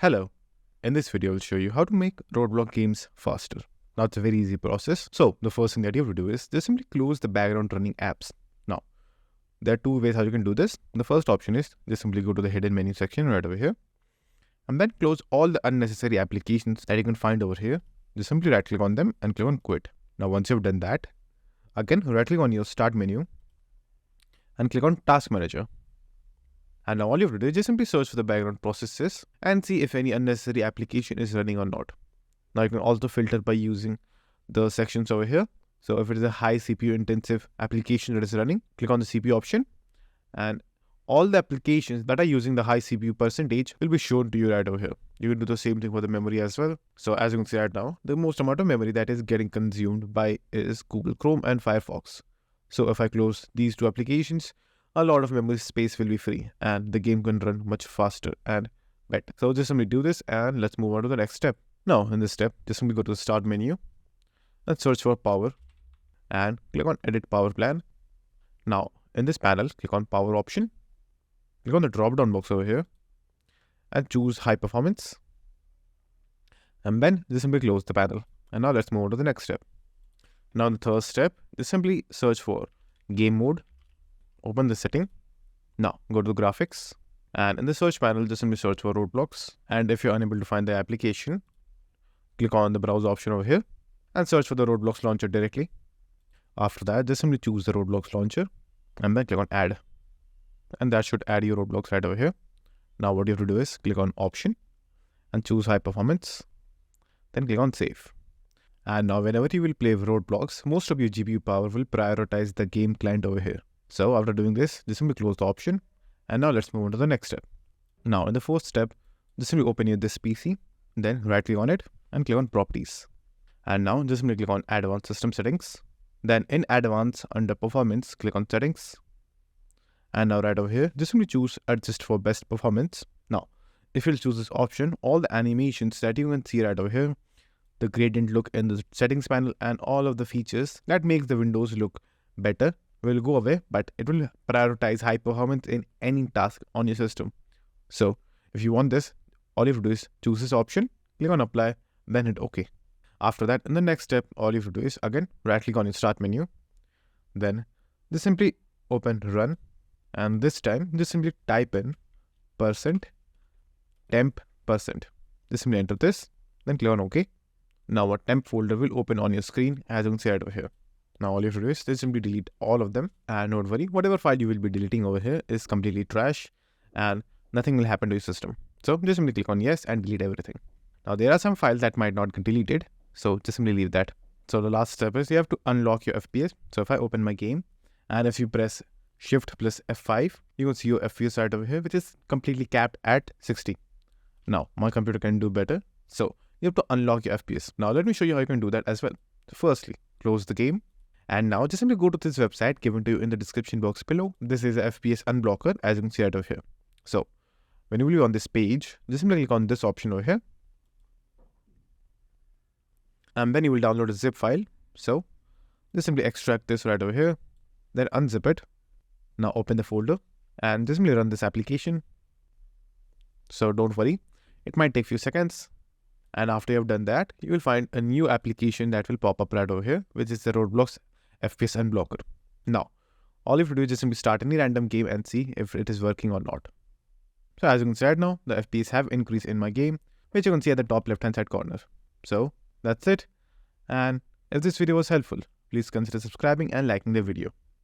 Hello, in this video I'll show you how to make Roblox games faster. Now it's a very easy process. So the first thing that you have to do is just simply close the background running apps. Now there are two ways how you can do this. The first option is just simply go to the hidden menu section right over here and then close all the unnecessary applications that you can find over here. Just simply right click on them and click on quit. Now once you've done that, again right click on your start menu and click on task manager. And now all you have to do is just simply search for the background processes and see if any unnecessary application is running or not. Now you can also filter by using the sections over here. So if it is a high CPU intensive application that is running, click on the CPU option and all the applications that are using the high CPU percentage will be shown to you right over here. You can do the same thing for the memory as well. So as you can see right now, the most amount of memory that is getting consumed by is Google Chrome and Firefox. So if I close these two applications, a lot of memory space will be free and the game can run much faster and better. So just simply do this and let's move on to the next step. Now in this step, just simply go to the start menu and search for power and click on edit power plan. Now in this panel, click on power option, click on the drop down box over here and choose high performance. And then just simply close the panel. And now let's move on to the next step. Now in the third step, just simply search for game mode. Open the setting. Now go to the graphics and in the search panel just simply search for Roblox, and if you're unable to find the application, click on the browse option over here and search for the Roblox launcher directly. After that just simply choose the Roblox launcher and then click on add, and that should add your Roblox right over here. Now what you have to do is click on option and choose high performance, then click on save. And now whenever you will play Roblox, most of your GPU power will prioritize the game client over here. So after doing this, just simply close the option and now let's move on to the next step. Now in the fourth step, just simply open this PC, then right click on it and click on properties. And now just simply click on advanced system settings. Then in advanced under performance, click on settings. And now right over here, just simply choose adjust for best performance. Now, if you'll choose this option, all the animations that you can see right over here, the gradient look in the settings panel and all of the features that makes the windows look better will go away, but it will prioritize high performance in any task on your system. So if you want this, all you have to do is choose this option, click on apply, then hit OK. After that, in the next step, all you have to do is again right click on your start menu, then just simply open run, and this time just simply type in %temp%. Just simply enter this, then click on OK. Now a temp folder will open on your screen as you can see right over here. Now all you have to do is just simply delete all of them, and don't worry, whatever file you will be deleting over here is completely trash and nothing will happen to your system. So just simply click on yes and delete everything. Now there are some files that might not get deleted, so just simply leave that. So the last step is you have to unlock your FPS. So if I open my game and if you press Shift plus F5, you can see your FPS right over here, which is completely capped at 60. Now my computer can do better, so you have to unlock your FPS. Now let me show you how you can do that as well. So firstly, close the game. And now just simply go to this website given to you in the description box below. This is a FPS unblocker as you can see right over here. So when you will be on this page, just simply click on this option over here. And then you will download a zip file. So just simply extract this right over here, then unzip it. Now open the folder and just simply run this application. So don't worry, it might take a few seconds. And after you have done that, you will find a new application that will pop up right over here, which is the Roblox FPS unblocker. Now, all you have to do is just simply start any random game and see if it is working or not. So as you can see right now, the FPS have increased in my game, which you can see at the top left hand side corner. So that's it. And if this video was helpful, please consider subscribing and liking the video.